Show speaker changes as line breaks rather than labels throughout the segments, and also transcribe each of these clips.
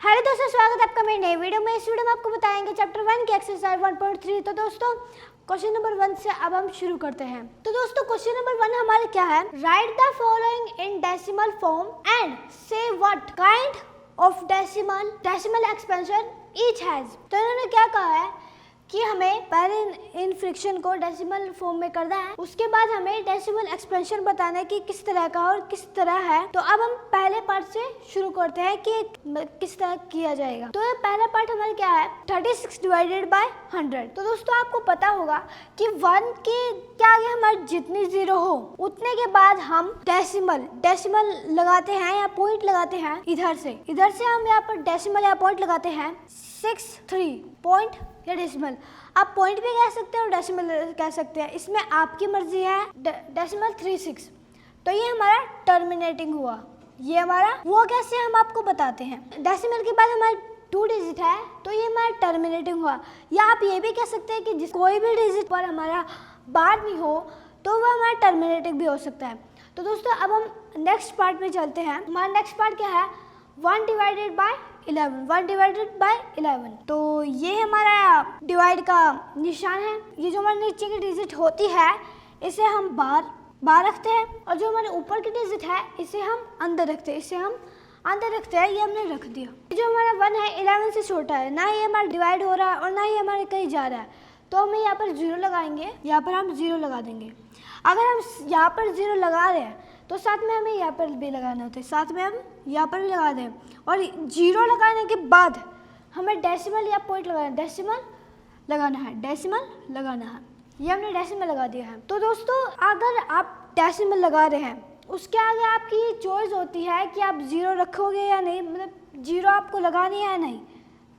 Hello दोस्तों, स्वागत है आपका मेरे नए वीडियो में। इस वीडियो में आपको बताएंगे चैप्टर 1 की एक्सरसाइज 1.3। तो दोस्तों क्वेश्चन नंबर 1 से अब हम शुरू करते हैं। तो दोस्तों क्वेश्चन नंबर 1 हमारे क्या है, write the following in decimal form and say what kind of decimal expansion each has. तो इन्होंने क्या कहा है कि हमें पहले इन फ्रैक्शन को डेसिमल फॉर्म में करना है, उसके बाद हमें डेसिमल एक्सपेंशन बताना है कि किस तरह का और किस तरह है। तो अब हम पहले पार्ट से शुरू करते हैं कि किस तरह किया जाएगा। तो पहला पार्ट हमारा क्या है, 36 डिवाइडेड बाय 100। तो दोस्तों आपको पता होगा कि 1 के क्या आगे हमारे जितनी जीरो हो उतने के बाद हम डेसिमल लगाते हैं या पॉइंट लगाते हैं। इधर से हम यहाँ पर डेसिमल या पॉइंट लगाते हैं 63 पॉइंट या डेसिमल। आप पॉइंट भी कह सकते हैं और डेसिमल कह सकते हैं, इसमें आपकी मर्जी है। डेसिमल 36 तो ये हमारा टर्मिनेटिंग हुआ। ये हमारा वो कैसे हम आपको बताते हैं। डेसिमल के बाद हमारे 2 डिजिट है तो ये हमारा टर्मिनेटिंग हुआ। या आप ये भी कह सकते हैं कि कोई भी डिजिट पर हमारा बार नहीं हो तो वह हमारा टर्मिनेटिंग भी हो सकता है। तो दोस्तों अब हम नेक्स्ट पार्ट में चलते हैं। हमारा नेक्स्ट पार्ट क्या है, 1 डिवाइडेड बाय 11। तो ये हमारा डिवाइड का निशान है। ये जो हमारे नीचे की डिजिट होती है इसे हम बाहर रखते हैं और जो हमारे ऊपर की डिजिट है इसे हम अंदर रखते हैं। ये हमने रख दिया। जो हमारा 1 है 11 से छोटा है, ना ही हमारा डिवाइड हो रहा है और ना ही हमारे कहीं जा रहा है, तो हमें यहाँ पर 0 लगाएंगे। यहाँ पर हम 0 लगा देंगे। अगर हम यहाँ पर 0 लगा रहे हैं तो साथ में हमें यहाँ पर भी लगाना होता है, साथ में हम यहाँ पर भी लगा दें। और 0 लगाने के बाद हमें डेसिमल या पॉइंट लगाना है, डेसिमल लगाना है। ये हमने डेसिमल लगा दिया है। तो दोस्तों अगर आप डेसिमल लगा रहे हैं उसके आगे आपकी चॉइस होती है कि आप 0 रखोगे या नहीं, मतलब 0 आपको लगानी है या नहीं।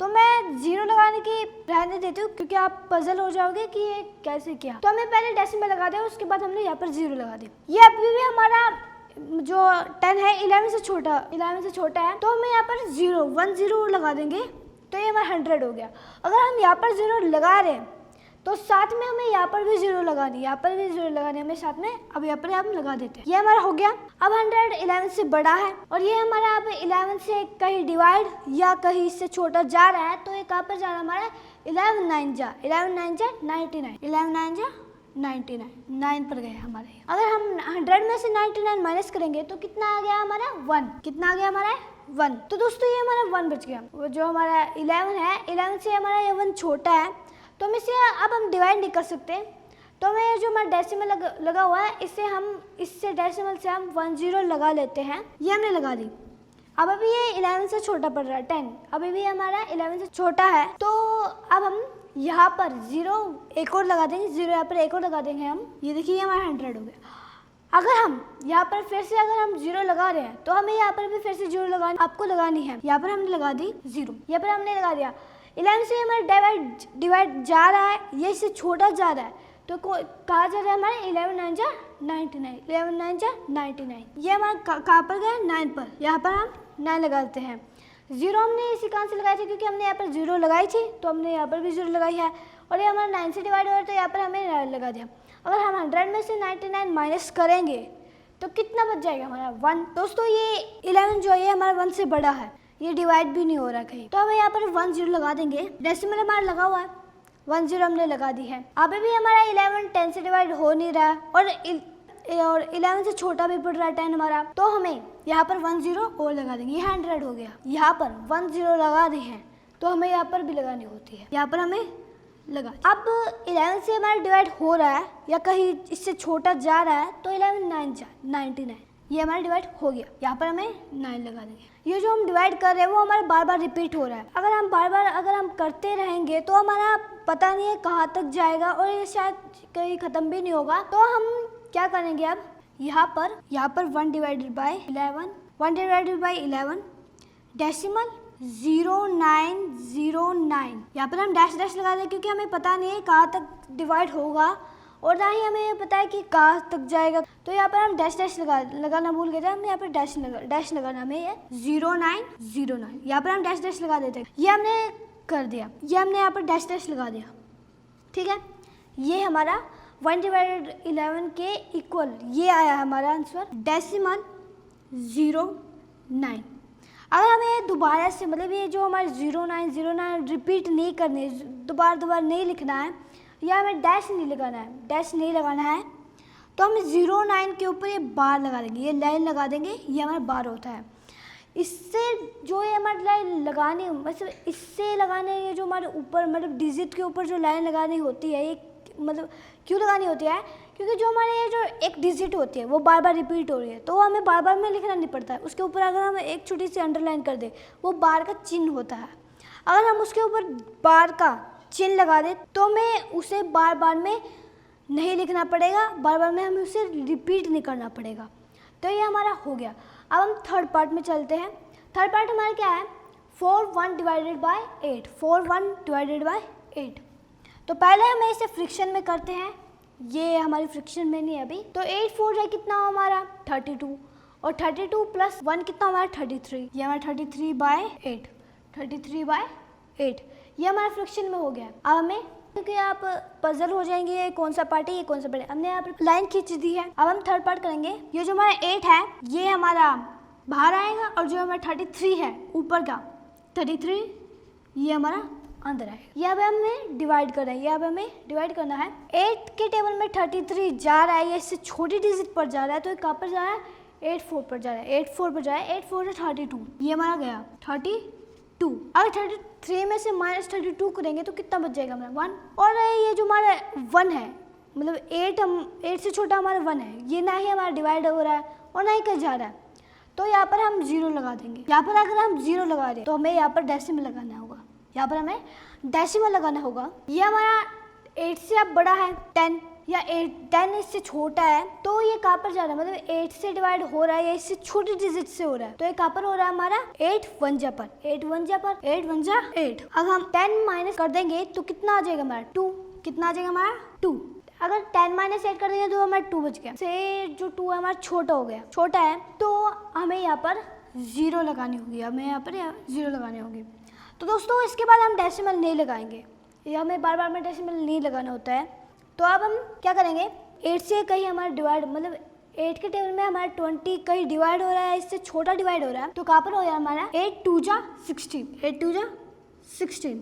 तो मैं 0 लगाने की रहने देती हूँ क्योंकि आप पजल हो जाओगे कि ये कैसे किया। तो हमें पहले डेसिमल लगा दिया, उसके बाद हमने यहाँ पर 0 लगा दिया। ये अभी भी हमारा जो 10 है 11 से छोटा है, तो हमें यहाँ पर 10 लगा देंगे तो ये हमारा 100 हो गया। अगर हम यहाँ पर 0 लगा रहे हैं तो साथ में हमें यहाँ पर भी 0 लगानी, हमें साथ में। अब यहाँ पर हम लगा देते हैं। ये हमारा हो गया। अब 100 11 से बड़ा है और ये हमारा अब 11 से कहीं डिवाइड या कहीं इससे छोटा जा रहा है। तो ये कहाँ पर जा रहा है हमारा, 11 9 जा 99 9 पर गए हमारे। अगर हम 100 में से 99 माइनस करेंगे तो कितना आ गया हमारा 1। तो दोस्तों ये हमारा 1 बच गया। वो जो हमारा 11 है, 11 से हमारा ये 1 छोटा है तो हम इसे अब हम डिवाइड नहीं कर सकते। तो हमें जो हमारा डेसिमल लगा हुआ है इससे डेसिमल से हम 10 लगा लेते हैं। ये हमने लगा दी। अब अभी ये 11 से छोटा पड़ रहा है, 10 अभी भी हमारा 11 से छोटा है। तो अब हम यहाँ पर 0 एक और लगा देंगे, 0 यहाँ पर एक और लगा देंगे हम। ये देखिए हमारा 100 हो गया। अगर हम यहाँ पर फिर से अगर हम 0 लगा रहे हैं तो हमें यहाँ पर भी फिर से 0 आपको लगानी है। यहाँ पर हमने लगा दी 0, यहाँ पर हमने लगा दिया। 11 से हमारा डिवाइड जा रहा है, ये इससे छोटा जा रहा है तो कहाँ जा रहा है हमारे 11 9 जा 99। ये हमारा कहाँ पर गया, 9 पर। यहाँ पर हम 9 लगाते हैं। 0 हमने इसी कारण से लगाई थी क्योंकि हमने यहाँ पर 0 लगाई थी, तो हमने यहाँ पर भी 0 लगाई है। और ये हमारा 9 से डिवाइड हो रहा है तो यहाँ पर हमें 9 लगा दिया। अगर हम 100 में से 99 माइनस करेंगे तो कितना बच जाएगा हमारा 1। दोस्तों ये 11 जो है हमारा 1 से बड़ा है, ये डिवाइड भी नहीं हो रहा कहीं, तो हमें यहाँ पर 10 लगा देंगे। डेसिमल हमारा लगा हुआ है, 10 हमने लगा दी है। अभी भी हमारा 11 10 से डिवाइड हो नहीं रहा है और 11 से छोटा भी पड़ रहा है 10 हमारा। तो हमें यहाँ पर 10 और लगा देंगे। ये 100 हो गया। यहाँ पर 10 लगा दी है तो हमें यहाँ पर भी लगानी होती है। यहाँ पर हमें लगा। अब 11 से हमारा डिवाइड हो रहा है या कहीं इससे छोटा जा रहा है तो 11 9 जा 99, ये हमारा डिवाइड हो गया। यहाँ पर हमें 9 लगा देंगे। ये जो हम डिवाइड कर रहे हैं वो हमारा बार बार रिपीट हो रहा है। अगर हम करते रहेंगे तो हमारा पता नहीं है कहाँ तक जाएगा और ये शायद कहीं ख़त्म भी नहीं होगा। तो हम क्या करेंगे, अब यहाँ पर 1 डिवाइडेड बाय 11 डेसिमल 0909। यहाँ पर हम डैश लगा दें क्योंकि हमें पता नहीं है कहाँ तक डिवाइड होगा और ना ही हमें पता है कि कहाँ तक जाएगा। तो यहाँ पर हम डैश लगाना भूल गए थे। हम यहाँ पर डैश लगाना हमें ये 0909, यहाँ पर हम डैश लगा देते हैं। ये हमने कर दिया। ये हमने यहाँ पर डैश लगा दिया, ठीक है। ये हमारा 1 डिवाइडेड 11 के इक्वल ये आया हमारा आंसर डेसिमल 09। अगर हमें दोबारा से मतलब ये जो हमारे 0909 रिपीट नहीं करने, दोबारा नहीं लिखना है, या हमें डैश नहीं लगाना है, तो हम 09 के ऊपर ये बार लगा देंगे, ये लाइन लगा देंगे, ये हमारा बार होता है। इससे जो ये हमारी लाइन लगानी, मतलब इससे लगाने, ये जो हमारे ऊपर मतलब डिजिट के ऊपर जो लाइन लगानी होती है, ये मतलब क्यों लगानी होती है, क्योंकि जो हमारे ये जो एक डिजिट होती है वो बार बार रिपीट हो रही है, तो हमें बार बार में लिखना नहीं पड़ता है। उसके ऊपर अगर हम एक छोटी सी अंडरलाइन कर दें, वो बार का चिन्ह होता है। अगर हम उसके ऊपर बार का चिन्ह लगा दें तो हमें उसे बार बार में नहीं लिखना पड़ेगा, बार बार में हमें उसे रिपीट नहीं करना पड़ेगा। तो ये हमारा हो गया। अब हम थर्ड पार्ट में चलते हैं। थर्ड पार्ट हमारा क्या है, 4 1 डिवाइडेड बाय 8, 4 1 डिवाइडेड बाय 8। तो पहले हमें इसे फ्रिक्शन में करते हैं, ये हमारी फ्रिक्शन में नहीं है अभी। तो 8 4 जाए कितना हो हमारा 32, और 32 प्लस 1 कितना हमारा 33, ये हमारा 33 बाय 8, 33 बाय 8, ये हमारा फ्रिक्शन में हो गया। अब हमें, क्योंकि आप पजल हो जाएंगे ये कौन सा पार्ट है ये कौन सा पार्ट है, हमने यहाँ पर लाइन खींच दी है। अब हम थर्ड पार्ट करेंगे। ये जो हमारा 8 है ये हमारा बाहर आएगा, और जो हमारा 33 है ऊपर का 33, ये हमारा अंदर आएगा। ये अब हमें डिवाइड करना है, ये अब हमें डिवाइड करना है। 8 के टेबल में 33 जा रहा है, ये इससे छोटी डिजिट पर जा रहा है, तो ये कहाँ पर जा रहा है 8 4 पर जा रहा है, 8 4 पर जा रहा है, 8 4 से 32, ये हमारा गया 32। अगर 33 में से -32 करेंगे तो कितना बच जाएगा हमारा 1। और ये जो हमारा 1 है, मतलब 8 से छोटा हमारा 1 है, ये ना ही हमारा डिवाइड हो रहा है और ना ही कहीं जा रहा है, तो यहाँ पर हम 0 लगा देंगे। यहाँ पर अगर हम 0 लगा रहे हैं तो हमें यहाँ पर डेसिमल लगाना होगा, यहाँ पर हमें डेसिमल लगाना होगा। ये हमारा 8 से अब बड़ा है 10, या 10 इससे छोटा है, तो ये कहाँ पर जा रहा है, मतलब 8 से डिवाइड हो रहा है या इससे छोटी डिजिट से हो रहा है, तो ये कहाँ पर हो रहा है हमारा 8 1 जा पर, 8 1 जा पर, 8 1 जा 8। अब हम 10 माइनस कर देंगे तो कितना आ जाएगा हमारा 2, कितना आ जाएगा हमारा 2। अगर 10 माइनस 8 कर देंगे तो हमारा 2 बच गया, से जो 2 है हमारा छोटा हो गया, छोटा है, तो हमें यहाँ पर 0 लगानी होगी, हमें यहाँ पर 0 लगानी होगी। तो दोस्तों इसके बाद हम डेसिमल नहीं लगाएंगे, ये हमें बार बार में डेसिमल नहीं लगाना होता है। तो अब हम क्या करेंगे, 8 से कहीं हमारा डिवाइड, मतलब 8 के टेबल में हमारा 20 कहीं डिवाइड हो रहा है, इससे छोटा डिवाइड हो रहा है, तो कहाँ पर हो गया हमारा 8 2 जा 16, 8 2 जा 16,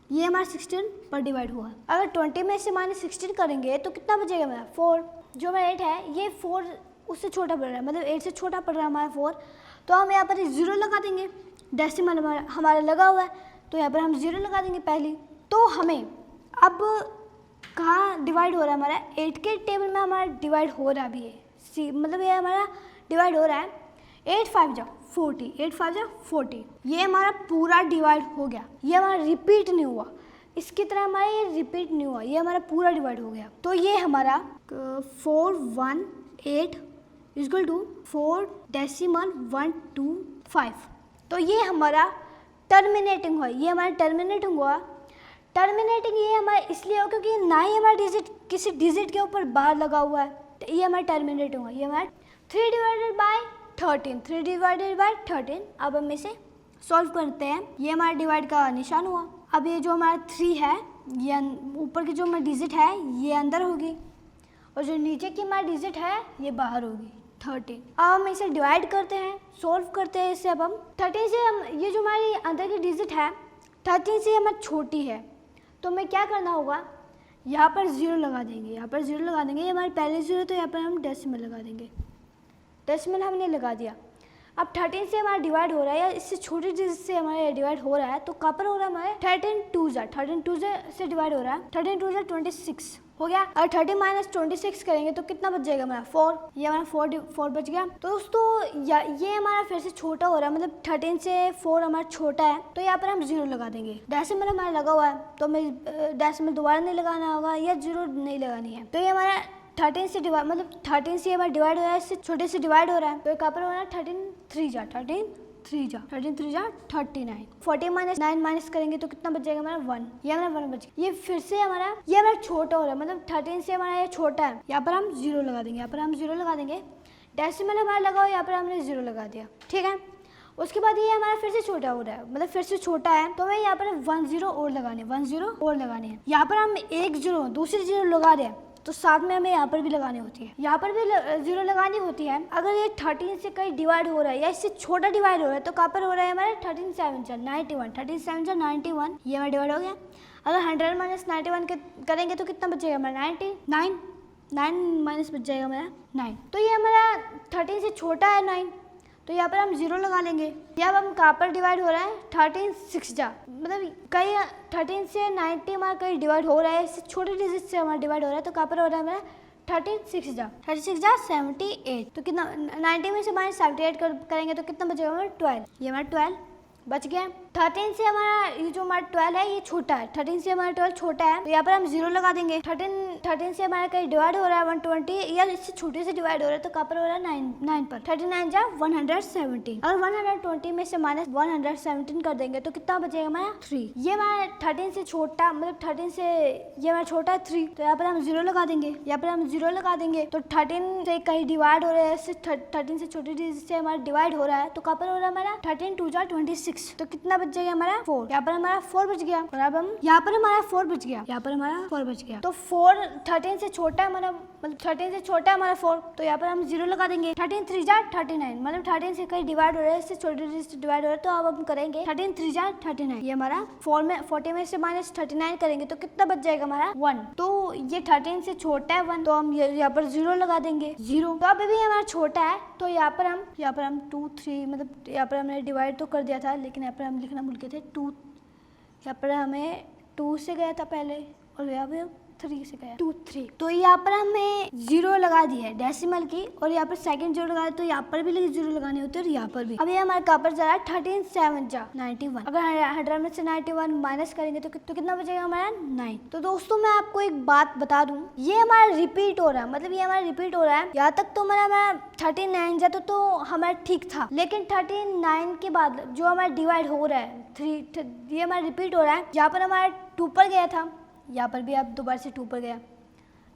ये हमारा 16 पर डिवाइड हुआ। अगर 20 में से -16 करेंगे तो कितना बचेगा हमारा 4, जो हमारा 8 है ये 4 उससे छोटा पड़ रहा है, मतलब 8 से छोटा पड़ रहा है हमारा 4, तो हम यहाँ पर 0 लगा देंगे। डेसिमल हमारा लगा हुआ है तो यहाँ पर हम 0 लगा देंगे पहले। तो हमें अब कहाँ डिवाइड हो रहा है हमारा 8 के टेबल में हमारा डिवाइड हो रहा भी है, मतलब ये हमारा डिवाइड हो रहा है 8 5 जा 40, 8 5 जा 40, ये हमारा पूरा डिवाइड हो गया, ये हमारा रिपीट नहीं हुआ, इसकी तरह हमारा ये रिपीट नहीं हुआ, ये हमारा पूरा डिवाइड हो गया। तो ये हमारा 4 1 8 इक्वल टू 4 डेसिमल 1 2 5, तो ये हमारा टर्मिनेटिंग हुआ, ये हमारा टर्मिनेटिंग हुआ। टर्मिनेटिंग ये हमारा इसलिए हो क्योंकि ना ही हमारा डिजिट किसी डिजिट के ऊपर बार लगा हुआ है, तो ये हमारा टर्मिनेटिंग हुआ। ये हमारा 3 डिवाइडेड बाय 13, 3 डिवाइडेड बाय 13। अब हम इसे सॉल्व करते हैं, ये हमारा डिवाइड का निशान हुआ। अब ये जो हमारा 3 है, ये ऊपर की जो हमारी डिजिट है ये अंदर होगी, और जो नीचे की हमारी डिजिट है ये बाहर होगी 13। अब हम इसे डिवाइड करते हैं, सॉल्व करते हैं इसे। अब हम 13 से हम, ये जो हमारी अंदर की डिजिट है 13 से हमारी छोटी है, तो हमें क्या करना होगा, यहाँ पर 0 लगा देंगे, यहाँ पर 0 लगा देंगे, ये हमारी पहले 0, तो यहाँ पर हम डेसिमल लगा देंगे, डेसिमल हमने लगा दिया। अब 13 से हमारा डिवाइड हो रहा है या इससे छोटी डिजिट से हमारा डिवाइड हो रहा है, तो कहाँ पर हो रहा है हमारे 13 2 जा, 13 2 से डिवाइड हो रहा है, 13 2 जा 26 हो गया। और 30 माइनस 26 करेंगे तो कितना बच जाएगा हमारा 4, ये हमारा 4 बच गया। तो दोस्तों ये हमारा फिर से छोटा हो रहा है, मतलब 13 से 4 हमारा छोटा है, तो यहाँ पर हम 0 लगा देंगे। डेसिमल हमारा लगा हुआ है तो हमें डेसिमल दोबारा नहीं लगाना होगा या 0 नहीं लगानी है। तो ये हमारा 13 से डिवाइड, मतलब 13 से हमारा डिवाइड हो रहा है, इससे छोटे से डिवाइड हो रहा है, तो कहाँ पर हो रहा है 13 3 जा 39। 40 माइनस 9 माइनस करेंगे तो कितना बच जाएगा हमारा 1, ये हमारा 1 बच गया। ये फिर से हमारा छोटा हो रहा है, मतलब 13 से हमारा ये छोटा है, यहाँ पर हम 0 लगा देंगे, यहाँ पर हम 0 लगा देंगे। डेसिमल हमारा लगा हुआ, यहाँ पर हमने 0 लगा दिया, ठीक है। उसके बाद ये हमारा फिर से छोटा हो रहा है, मतलब फिर से छोटा है, तो हमें यहाँ पर 1 0 और लगाने, 1 0 और लगाने हैं। यहाँ पर हम एक 0 दूसरी 0 लगा रहे हैं, तो साथ में हमें यहाँ पर भी लगानी होती है, यहाँ पर भी 0 लगानी होती है। अगर ये 13 से कहीं डिवाइड हो रहा है या इससे छोटा डिवाइड हो रहा है तो कहाँ पर हो रहा है हमारे 13 7 91, 13 7 91, ये हमारा डिवाइड हो गया। अगर 100 माइनस 91 करेंगे तो कितना बचेगा हमारा 99, 9 माइनस बच जाएगा हमारा 9। तो ये हमारा 13 से छोटा है 9, तो यहाँ पर हम 0 लगा लेंगे। या अब हम कहाँ पर डिवाइड हो रहा है 13 6 जा, मतलब कहीं 13 से 90 हमारा कहीं डिवाइड हो रहा है, इससे छोटे डिजिट से हमारा डिवाइड हो रहा है, तो कहाँ पर हो रहा है हमारा 13 6 जा, 36 जा 78। तो कितना 90 में से माइनस 78 करेंगे तो कितना बचेगा हमारा 12, ये हमारा 12 बच गया। 13 से हमारा ये जो हमारा 12 है ये छोटा है, 13 से हमारा 12 छोटा है, तो यहाँ पर हम 0 लगा देंगे। 13 से हमारा कहीं डिवाइड हो रहा है 120 या इससे छोटे से डिवाइड हो रहा है, तो कहाँ पर हो रहा है 9 पर, 39 जा 117। अगर 120 में से माइनस 117 कर देंगे तो कितना बचेगा हमारा 3। ये हमारा 13 से छोटा, मतलब 13 से ये हमारा छोटा है 3, तो यहाँ पर हम 0 लगा देंगे, यहाँ पर हम 0 लगा देंगे। तो 13 से कहीं डिवाइड हो रहा है, 13 से छोटे डिजिट से हमारा डिवाइड हो रहा है, तो कहाँ पर हो रहा है हमारा 13 2 जा 26, तो कितना बच जाएगा हमारा 4, यहाँ पर हमारा 4 बच गया। और अब हम यहाँ पर हमारा 4 बच गया, यहाँ पर हमारा 4 बच गया। तो 4 13 से छोटा है हमारा, मतलब 13 से छोटा है हमारा 4, तो यहाँ पर हम 0 लगा देंगे। 13 3 जा 39, मतलब 13 से कहीं डिवाइड हो रहा है, इससे छोटे डिजिट से डिवाइड हो रहा है, तो अब हम करेंगे 13 3 जा 39, ये हमारा 40 में से माइनस 39 करेंगे तो कितना बच जाएगा हमारा 1। तो ये 13 से छोटा है 1, तो हम यहाँ पर 0 लगा देंगे 0। तो अभी भी हमारा छोटा है, तो यहाँ पर हम 2 3, मतलब यहाँ पर हमने डिवाइड तो कर दिया था, लेकिन यहाँ पर हम लिखना भूल गए थे 2, यहाँ पर हमें 2 से गया था पहले और यहाँ पे 3 से गया 2 3। तो यहाँ पर हमें 0 लगा दी है डेसिमल की, और यहाँ पर सेकंड 0 लगा, तो यहाँ पर भी 0 लगाने होते हैं और यहाँ पर भी। अब ये हमारे कहाँ पर जा रहा है 13 7 जा 91, अगर 100 में से 91 माइनस करेंगे तो कितना बचेगा हमारा 9। तो दोस्तों मैं आपको एक बात बता दूं, ये हमारा रिपीट हो रहा है, मतलब ये हमारा रिपीट हो रहा है। यहाँ तक तो हमारा 39 जा तो हमारा ठीक था, लेकिन 39 के बाद जो हमारा डिवाइड हो रहा है 3, ये हमारा रिपीट हो रहा है। यहाँ पर हमारा 2 पर गया था, यहाँ पर भी आप दोबारा से 2 पर गया,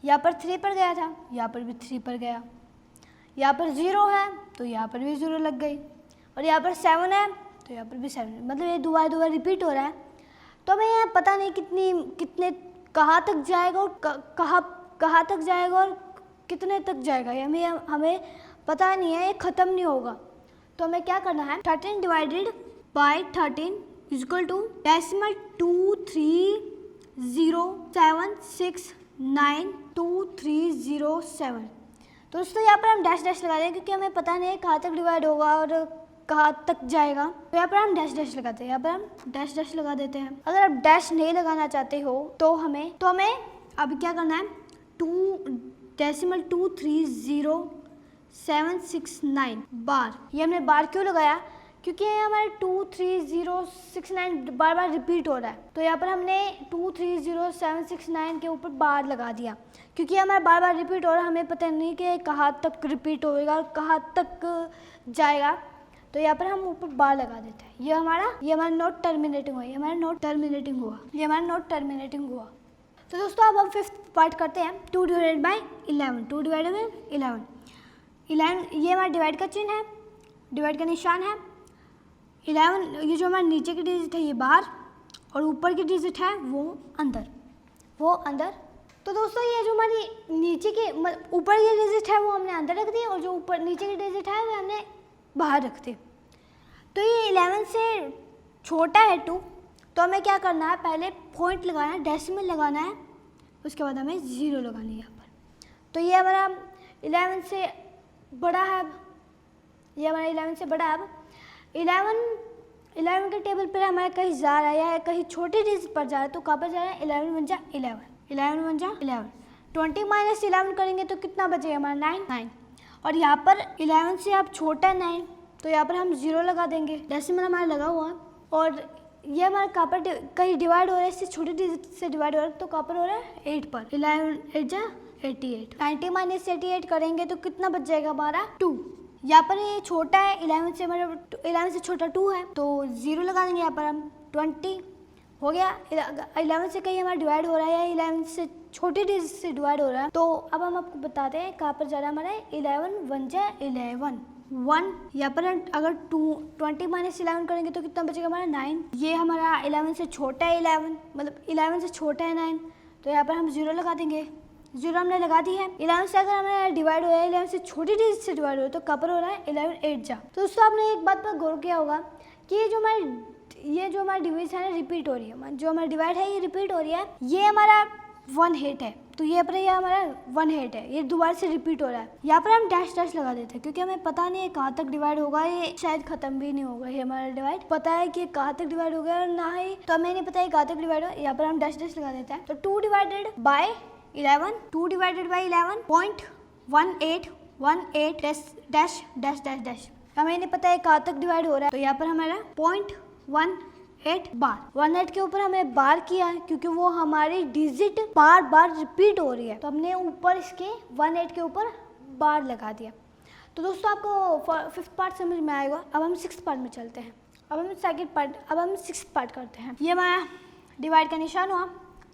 यहाँ पर 3 पर गया था, यहाँ पर भी 3 पर गया, यहाँ पर 0 है तो यहाँ पर भी 0 लग गई, और यहाँ पर 7 है तो यहाँ पर भी 7, मतलब ये दोबारा रिपीट हो रहा है। तो हमें यहाँ पता नहीं कितने कहाँ तक जाएगा और कहाँ तक जाएगा और कितने तक जाएगा, ये हमें पता नहीं है, ये ख़त्म नहीं होगा। तो हमें क्या करना है 13 divided by 13 is equal to decimal 2 3 0 7 6 9 2 3 0 7। तो दोस्तों यहाँ पर हम डैश डैश लगा दें क्योंकि हमें पता नहीं है कहाँ तक डिवाइड होगा और कहाँ तक जाएगा, तो यहाँ पर हम डैश डैश लगाते हैं, यहाँ पर हम डैश डैश लगा देते हैं। अगर आप डैश नहीं लगाना चाहते हो तो हमें अभी क्या करना है 2.730 बार। ये हमने बार क्यों लगाया, क्योंकि ये हमारे 23069 बार बार रिपीट हो रहा है, तो यहाँ पर हमने 230769 के ऊपर बार लगा दिया, क्योंकि हमारा बार बार रिपीट हो रहा है, हमें पता नहीं कि कहाँ तक रिपीट होएगा और कहाँ तक जाएगा, तो यहाँ पर हम ऊपर बार लगा देते हैं। ये हमारा नोट टर्मिनेटिंग हुआ, ये हमारा नोट टर्मिनेटिंग हुआ। तो दोस्तों अब हम 5th पार्ट करते हैं 2 डिवाइडेड बाई 11, 2 डिवाइडेड बाई 11, ये हमारा डिवाइड का चिन्ह है, डिवाइड का निशान है। 11 ये जो हमारे नीचे की डिजिट है ये बाहर और ऊपर की डिजिट है वो अंदर। तो दोस्तों ये जो हमारी नीचे की ऊपर की डिजिट है वो हमने अंदर रख दी और जो ऊपर नीचे की डिजिट है वो हमने बाहर रख दी। तो ये 11 से छोटा है 2, तो हमें क्या करना है, पहले पॉइंट लगाना है, डेसिमल लगाना है, उसके बाद हमें 0 लगानी है यहाँ पर। तो ये हमारा 11 से बड़ा है, ये हमारा 11 से बड़ा है। अब 11 के टेबल पर हमारा कहीं जा रहा है या कहीं छोटी डिजिट पर जा रहा है, तो कहाँ पर जा रहा है 11 1 जा 11, 20 माइनस 11 करेंगे तो कितना बचेगा हमारा 9। और यहाँ पर 11 से आप छोटा है 9, तो यहाँ पर हम 0 लगा देंगे, डेसिमल हमारा लगा हुआ। और ये हमारा कहाँ पर कहीं डिवाइड हो रहा है, इससे छोटी डिजिट से डिवाइड हो रहा है, तो कहाँ पर हो रहा है 8 पर, 11 8 जा 88, 90 माइनस 88 करेंगे तो कितना बच जाएगा हमारा 2। यहाँ पर ये छोटा है 11 से, हमारा 11 से छोटा 2 है, तो 0 लगा देंगे यहाँ पर हम, 20 हो गया। 11 से कहीं हमारा डिवाइड हो रहा है या 11 से छोटी डिजिट से डिवाइड हो रहा है, तो अब हम आपको बताते हैं कहाँ पर जा रहा है हमारा 11 1 जा 11 1। यहाँ पर अगर 20 माइनस 11 करेंगे तो कितना बचेगा हमारा 9। ये हमारा 11 से छोटा है 11, मतलब 11 से छोटा है 9, तो यहाँ पर हम 0 लगा देंगे। जीरो हमने लगा दी है। 11 से अगर हमें डिवाइड हो रहा है, 11 से छोटी डिजिट से डिवाइड हो रहा है तो कहाँ पर हो रहा है 11 8 जा। तो दोस्तों आपने एक बात पर गौर किया होगा कि ये जो हमारी डिविजन है रिपीट हो रही है, जो हमारा डिवाइड है ये रिपीट हो रही है। ये हमारा 1/8 है, तो ये पर ये हमारा 1/8 है, ये दोबारा से रिपीट हो रहा है। यहाँ पर हम डैश डैश लगा देते हैं क्योंकि हमें पता नहीं है कहाँ तक डिवाइड होगा, ये शायद खत्म भी नहीं होगा। ये हमारा डिवाइड पता है कि कहाँ तक डिवाइड हो गया और ना ही तो हमें नहीं पता है कहाँ तक डिवाइड हो। यहाँ पर हम डैश डैश लगा देते हैं। तो 2 divided by 11 .1818 dash dash dash dash, हमें नहीं पता है कहाँ तक डिवाइड हो रहा है। तो यहाँ पर हमारा 0.18 बार, 18 के ऊपर हमने बार किया है क्योंकि वो हमारी डिजिट बार बार रिपीट हो रही है, तो हमने ऊपर इसके 18 के ऊपर बार लगा दिया। तो दोस्तों आपको 5th पार्ट समझ में आएगा। अब हम 6th पार्ट में चलते हैं। अब हम 6th पार्ट करते हैं। ये हमारा डिवाइड का निशान हुआ,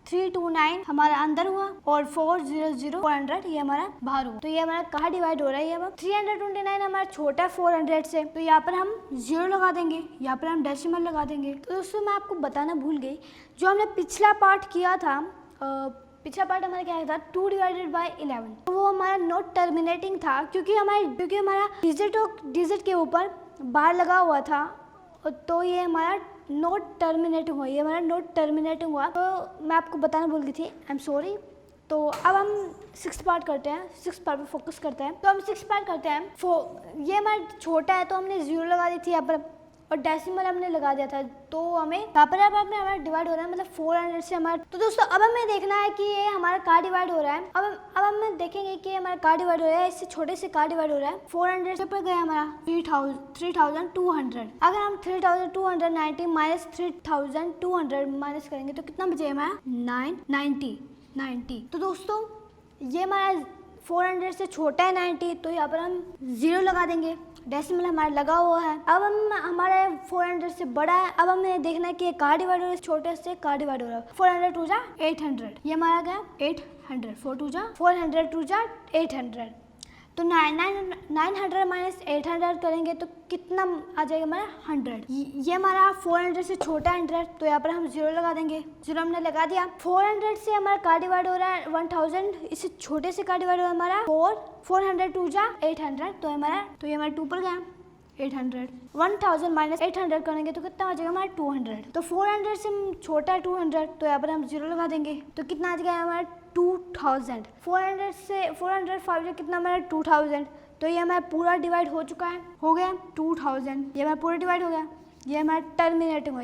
329 हमारा अंदर हुआ और 400 400 ये हमारा बाहर हुआ। तो ये हमारा कहाँ डिवाइड हो रहा है, ये हमारा 329 हमारा छोटा है 400 से, तो यहाँ पर हम 0 लगा देंगे, यहाँ पर हम डेसिमल लगा देंगे। तो दोस्तों मैं आपको बताना भूल गई, जो हमने पिछला पार्ट किया था, पिछला पार्ट हमारा क्या था 2 डिवाइडेड बाय 11, तो वो हमारा नॉट टर्मिनेटिंग था क्योंकि हमारा डिजिट के ऊपर बार लगा हुआ था, तो ये हमारा नोट टर्मिनेटिंग हुआ, ये हमारा नोट टर्मिनेटिंग हुआ। तो मैं आपको बताना भूल गई थी, आई एम सॉरी। तो अब हम 6th पार्ट करते हैं, 6th पार्ट पे फोकस करते हैं। तो हम 6th पार्ट करते हैं। ये हमारा छोटा है तो हमने 0 लगा दी थी यहाँ पर और डेसिमल हमने लगा दिया था, तो हमें यहाँ पर हमारा डिवाइड हो रहा है, मतलब 400 से हमारा। तो दोस्तों अब हमें देखना है कि ये हमारा कहाँ डिवाइड हो रहा है। अब हम देखेंगे कि हमारा कहाँ डिवाइड हो रहा है, इससे छोटे से कहाँ डिवाइड हो रहा है। 400 से पर गया हमारा 3200। अगर हम 3290 माइनस 3200 माइनस करेंगे तो कितना बचेगा हमारा 990। तो दोस्तों ये हमारा 400 से छोटा है 90, तो यहाँ पर हम 0 लगा देंगे, डेसिमल हमारा लगा हुआ है। अब हम हमारे 400 से बड़ा है, अब हमें देखना है कि कहाँ डिवाइड हो रहा है, छोटे से कहाँ डिवाइड हो रहा है। 400 2 जा 800, ये हमारा क्या 800, 4 2 जा 400 2 जा 800। तो 900 माइनस 800 करेंगे तो कितना आ जाएगा हमारा 100। ये हमारा 400 से छोटा 100, तो यहाँ पर हम 0 लगा देंगे, 0 हमने लगा दिया। 400 से हमारा का डिवाइड हो रहा है 1000, इससे छोटे से का डिवाइड हो रहा है हमारा 400 2 जा 800, तो ये हमारा 2 पर गया 800। 1000 माइनस 800 करेंगे तो कितना आ जाएगा हमारा 200। तो 400 से छोटा है 200, तो यहाँ पर हम 0 लगा देंगे, तो कितना आ जाएगा हमारा 2000। 400 से 405 कितना हमारा 2000, तो ये हमारा पूरा डिवाइड हो चुका है, हो गया 2000, ये हमारा पूरा डिवाइड हो गया। ये हमारा टर्मिनेटिंग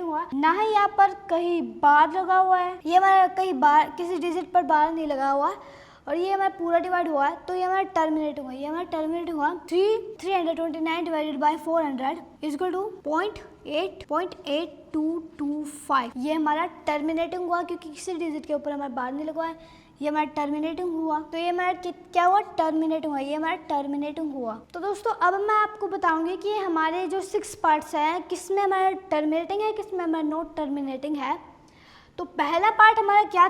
हुआ, ना ही यहाँ पर कहीं बार लगा हुआ है, ये हमारा कहीं बार किसी डिजिट पर बार नहीं लगा हुआ, और ये हमारा पूरा डिवाइड हुआ है, तो ये हमारा टर्मिनेटिंग हुआ। 329 divided by 400 is equal to 0.8225। ये हमारा टर्मिनेटिंग हुआ क्योंकि किसी डिजिट के ऊपर हमारा बार नहीं लगा है, ये हमारा टर्मिनेटिंग हुआ। तो ये हमारा क्या हुआ टर्मिनेटिंग हुआ, ये हमारा टर्मिनेटिंग हुआ। तो दोस्तों अब मैं आपको बताऊंगी कि हमारे जो 6 पार्ट्स हैं किसमें हमारा टर्मिनेटिंग है, किसमें हमारा नॉट टर्मिनेटिंग है। तो पहला पार्ट हमारा क्या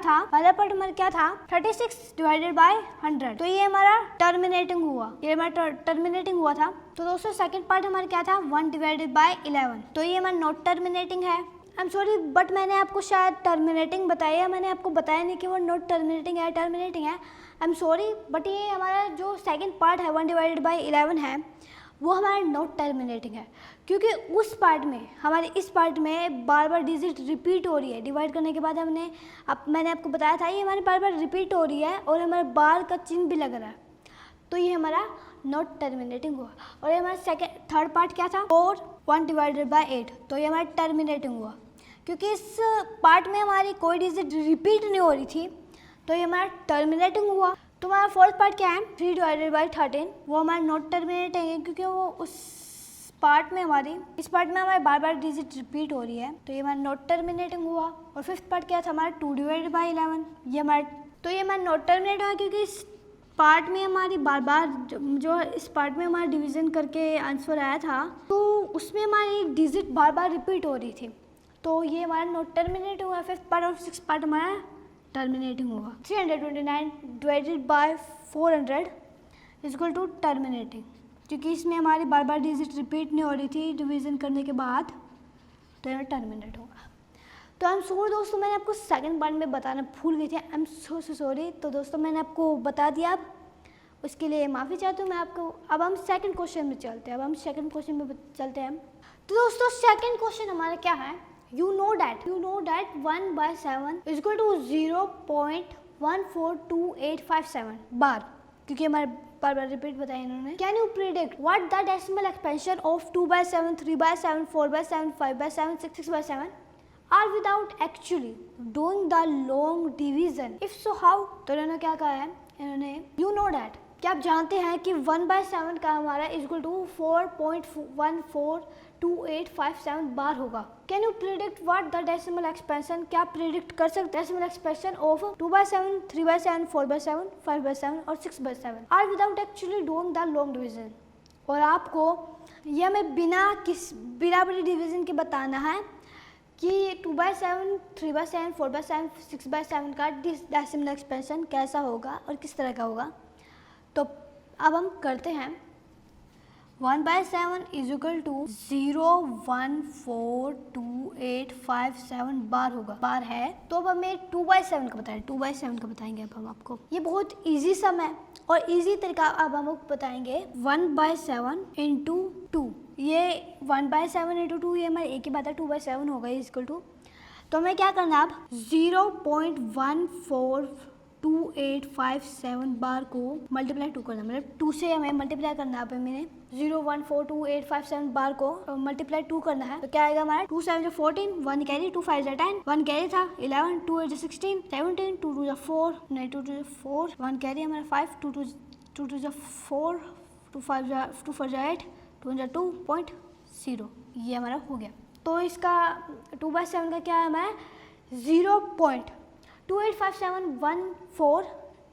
था, 36 डिवाइडेड बाय 100, तो ये हमारा टर्मिनेटिंग हुआ था। तो दोस्तों सेकंड पार्ट हमारा क्या था 1 डिवाइडेड बाय 11, तो ये हमारा नॉट टर्मिनेटिंग है। आई एम सॉरी बट मैंने आपको शायद टर्मिनेटिंग बताया, मैंने आपको बताया नहीं कि वो नॉट टर्मिनेटिंग है, टर्मिनेटिंग है। आई एम सॉरी बट ये हमारा जो सेकंड पार्ट है 1 डिवाइडेड बाय 11 है, वो हमारा नॉट टर्मिनेटिंग है क्योंकि उस पार्ट में हमारे इस पार्ट में बार बार डिजिट रिपीट हो रही है। डिवाइड करने के बाद मैंने आपको बताया था ये हमारी बार बार रिपीट हो रही है और हमारे बार का चिन्ह भी लग रहा है, तो ये हमारा नॉट टर्मिनेटिंग हुआ। और ये हमारा थर्ड पार्ट क्या था 1 डिवाइडेड बाय 8, तो ये हमारा टर्मिनेटिंग हुआ क्योंकि इस पार्ट में हमारी कोई डिजिट रिपीट नहीं हो रही थी, तो ये हमारा टर्मिनेटिंग हुआ। तो हमारा फोर्थ पार्ट क्या है 3 डिवाइडेड बाय 13, वो हमारा नॉट टर्मिनेटिंग है क्योंकि वो इस पार्ट में हमारी बार बार डिजिट रिपीट हो रही है, तो ये हमारा नॉट टर्मिनेटिंग हुआ। और फिफ्थ पार्ट क्या था हमारा 2 डिवाइडेड बाय 11, ये हमारा नॉट टर्मिनेट हुआ क्योंकि इस पार्ट में हमारी बार बार जो इस पार्ट में हमारा डिवीजन करके आंसर आया था, तो उसमें हमारी डिजिट बार बार रिपीट हो रही थी, तो ये हमारा नॉट टर्मिनेट हुआ। फिफ्थ पार्ट और सिक्स पार्ट हमारा टर्मिनेटिंग होगा। 329 divided by 400 is equal to terminating, क्योंकि इसमें हमारी बार बार डिजिट रिपीट नहीं हो रही थी डिवीज़न करने के बाद, तो यह टर्मिनेट होगा। तो आई एम सॉरी दोस्तों, मैंने आपको सेकंड पार्ट में बताना भूल गई थी। I am so sorry. तो दोस्तों मैंने आपको बता दिया, अब उसके लिए माफ़ी चाहती हूँ मैं आपको। अब हम सेकंड क्वेश्चन में चलते हैं। तो दोस्तों सेकंड क्वेश्चन हमारा क्या है, you know that 1/7 is equal to 0.142857 bar, क्योंकि हमारे बार बार रिपीट बताया इन्होंने। Can you predict what the decimal expansion of 2/7, 3/7, 4/7, 5/7, 6/7 are without actually doing the long division, if so how. तो इन्होंने क्या कहा है, इन्होंने यू नो दैट, क्या आप जानते हैं कि 1/7 का हमारा इज इक्वल टू 4.142857 बार होगा। Can you predict what the decimal expansion, क्या प्रिडिक्ट कर सकते डेसिमल एक्सपेंशन ऑफ 2/7, 3/7, 4/7, 5/7 और 6/7 are without actually doing the long division. और आपको यह हमें बिना बड़ी डिवीजन के बताना है कि 2/7, 3/7, 4/7, 6/7 का डेसिमल एक्सपेंशन कैसा होगा और किस तरह का होगा। तो अब हम करते हैं। 1/7 इज इक्वल टू 0.142857 बार होगा, बार है। तो अब हमें 2/7 का बताएं, 2/7 का बताएंगे अब हम आपको। ये बहुत इजी सम है और इजी तरीका अब हम आपको बताएंगे। 1/7 इंटू 2, ये 1/7 इंटू 2, ये हमारे एक ही बात है, 2/7 होगा इज इक्वल टू। तो हमें क्या करना है अब, 0.142857 बार को मल्टीप्लाई 2 करना, मतलब 2 से हमें मल्टीप्लाई करना है। मैंने 0.142857 बार को मल्टीप्लाई 2 करना है। तो क्या आएगा हमारा, 2 7 14, 1 कैरी, 2 5 10, 1 कैरी था 11, 2 8 16, 17, 2 2 4, 9 2 2 4, 1 कैरी हमारा 5, 2 2 4, 2 4 8, 2 2.0, ये हमारा हो गया। तो इसका 2/7 का क्या है हमारा 0.285714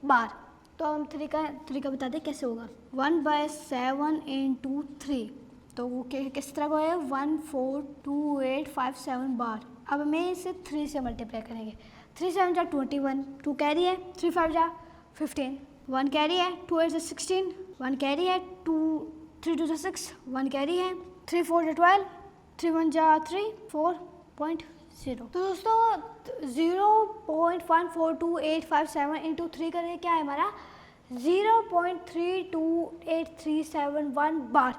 बार। तो हम 3 का बता दें कैसे होगा। 1/7 इंटू 3, तो वो किस तरह का है, 142857 बार। अब हमें इसे 3 से मल्टीप्लाई करेंगे। 3 7 जा 21, 2 कैरी है, 3 5 जा 15, 1 कैरी है, 2 8 16, 1 कैरी है, 3 2 6, 1 कैरी है, 3 4 12, 3 1 जा 3, 4.0। तो दोस्तों 0.142857 इंटू 3 करें क्या है हमारा 0.328371 बार।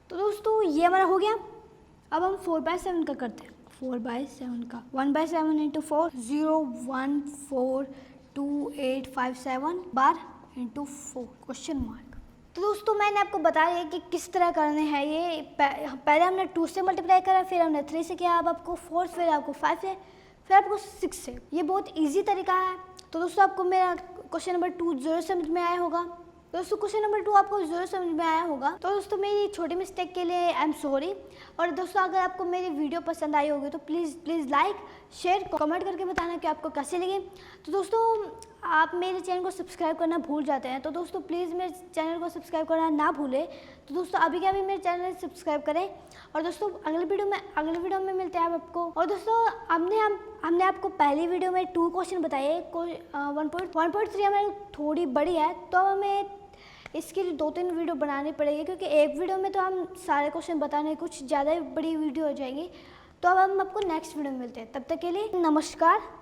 तो दोस्तों ये हमारा हो गया। अब हम 4/7 का करते हैं। 4/7 का 1/7 into 4, 0.142857 bar into 4 question mark. तो दोस्तों मैंने आपको बताया कि किस तरह करने हैं ये। पहले हमने 2 से मल्टीप्लाई करा, फिर हमने 3 से किया, अब आपको 4, फिर आपको 5 से, फिर आपको 6 से। ये बहुत इजी तरीका है। तो दोस्तों आपको मेरा क्वेश्चन नंबर 2 जरूर समझ में आया होगा। दोस्तों क्वेश्चन नंबर 2 आपको जरूर समझ में आया होगा। तो दोस्तों मेरी छोटी मिस्टेक के लिए आई एम सॉरी। और दोस्तों अगर आपको मेरी वीडियो पसंद आई होगी तो प्लीज़ लाइक, शेयर, कमेंट करके बताना कि आपको कैसे लगे। तो दोस्तों आप मेरे चैनल को सब्सक्राइब करना भूल जाते हैं, तो दोस्तों प्लीज़ मेरे चैनल को सब्सक्राइब करना ना भूलें। तो दोस्तों अभी क्या, अभी मेरे चैनल सब्सक्राइब करें। और दोस्तों अगले वीडियो में मिलते हैं आपको। और दोस्तों हमने आपको पहली वीडियो में 2 क्वेश्चन बताए, 1.3 हमारी थोड़ी बड़ी है, तो हमें इसके लिए 2-3 वीडियो बनानी पड़ेगी, क्योंकि एक वीडियो में तो हम सारे क्वेश्चन बताने, कुछ ज़्यादा बड़ी वीडियो हो जाएगी। तो अब हम आपको नेक्स्ट वीडियो में मिलते हैं। तब तक के लिए नमस्कार।